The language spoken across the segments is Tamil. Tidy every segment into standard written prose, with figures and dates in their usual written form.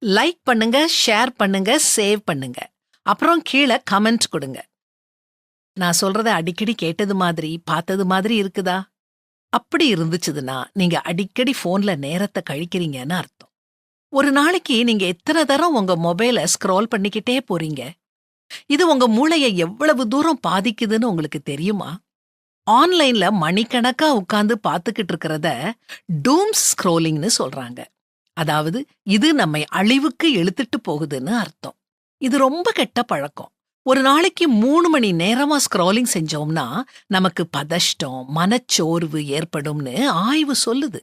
லைக் பண்ணுங்க, ஷேர் பண்ணுங்க, சேவ் பண்ணுங்க. அப்புறம் கீழ கமெண்ட் கொடுங்க. நான் சொல்றத அடிக்கடி கேட்டது மாதிரி, பார்த்தது மாதிரி இருக்குதா? அப்படி இருந்துச்சுதுன்னா, நீங்க அடிக்கடி ஃபோன்ல நேரத்த கழிக்கிறீங்கன்னு அர்த்தம். ஒரு நாளைக்கு நீங்க எத்தன தரம் உங்க மொபைல ஸ்க்ரால் பண்ணிக்கிட்டே போறீங்க? இது உங்க மூளைய எவ்வளவு தூரம் பாதிக்குதுன்னு உங்களுக்கு தெரியுமா? ஆன்லைன்ல மணிக்கணக்கா உட்கார்ந்து பார்த்துக்கிட்டு இருக்கிறத டூம் ஸ்க்ரோலிங்னு சொல்றாங்க. அதாவது இது நம்மை அழிவுக்கு இழுத்துட்டு போகுதுன்னு அர்த்தம். இது ரொம்ப கெட்ட பழக்கம். ஒரு நாளைக்கு 3 மணி நேரமா ஸ்க்ராலிங் செஞ்சோம்னா நமக்கு பதஷ்டம், மனச்சோர்வு ஏற்படும்னு ஆய்வு சொல்லுது.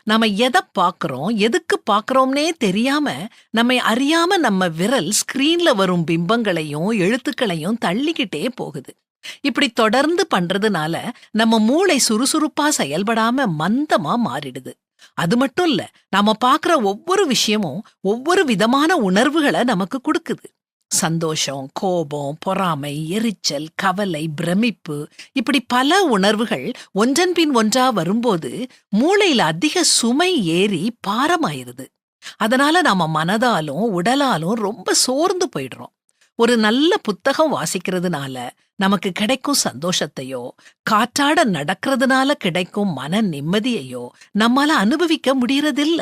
நாம எதை பார்க்கறோம், எதுக்கு பார்க்கறோம்னே தெரியாம, நம்மை அறியாம நம்ம விரல் ஸ்கிரீன்ல வரும் பிம்பங்களையும் எழுத்துக்களையும் தள்ளிக்கிட்டே போகுது. இப்படி தொடர்ந்து பண்றதுனால நம்ம மூளை சுறுசுறுப்பா செயல்படாம மந்தமா மாறிடுது. அது மட்டும் இல்ல, நாம பார்க்கிற ஒவ்வொரு விஷயமும் ஒவ்வொரு விதமான உணர்வுகளை நமக்கு கொடுக்குது. சந்தோஷம், கோபம், பொறாமை, எரிச்சல், கவலை, பிரமிப்பு, இப்படி பல உணர்வுகள் ஒன்றன் பின் ஒன்றா வரும்போது மூளையில அதிக சுமை ஏறி பாரமாயிருது. அதனால நாம மனதாலும் உடலாலும் ரொம்ப சோர்ந்து போயிடுறோம். ஒரு நல்ல புத்தகம் வாசிக்கிறதுனால நமக்கு கிடைக்கும் சந்தோஷத்தையோ, காற்றாட நடக்கிறதுனால கிடைக்கும் மன நிம்மதியையோ நம்மால அனுபவிக்க முடியறதில்ல.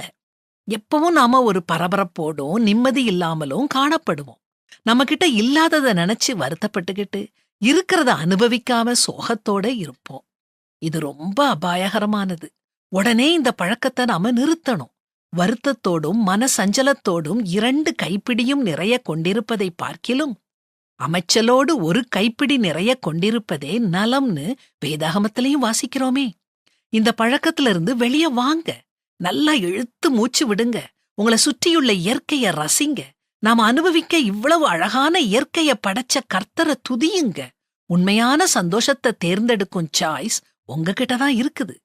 எப்பவும் நாம ஒரு பரபரப்போடும் நிம்மதி இல்லாமலும் காணப்படுவோம். நம்ம கிட்ட இல்லாதத நினைச்சு வருத்தப்பட்டுக்கிட்டு இருக்கிறத அனுபவிக்காம சோகத்தோட இருப்போம். இது ரொம்ப அபாயகரமானது. உடனே இந்த பழக்கத்தை நாம நிறுத்தணும். வருத்தத்தோடும் மனசஞ்சலத்தோடும் 2 கைப்பிடியும் நிறைய கொண்டிருப்பதை பார்க்கிலும் அமைச்சலோடு ஒரு கைப்பிடி நிறைய கொண்டிருப்பதே நலம்னு வேதாகமத்திலையும் வாசிக்கிறோமே. இந்த பழக்கத்திலிருந்து வெளியே வாங்க. நல்லா இழுத்து மூச்சு விடுங்க. உங்களை சுற்றியுள்ள இயற்கைய ரசிங்க. நாம அனுபவிக்க இவ்வளவு அழகான இயற்கைய படைச்ச கர்த்தரை துதியுங்க. உண்மையான சந்தோஷத்தை தேர்ந்தெடுக்கும் சாய்ஸ் உங்ககிட்ட தான் இருக்குது.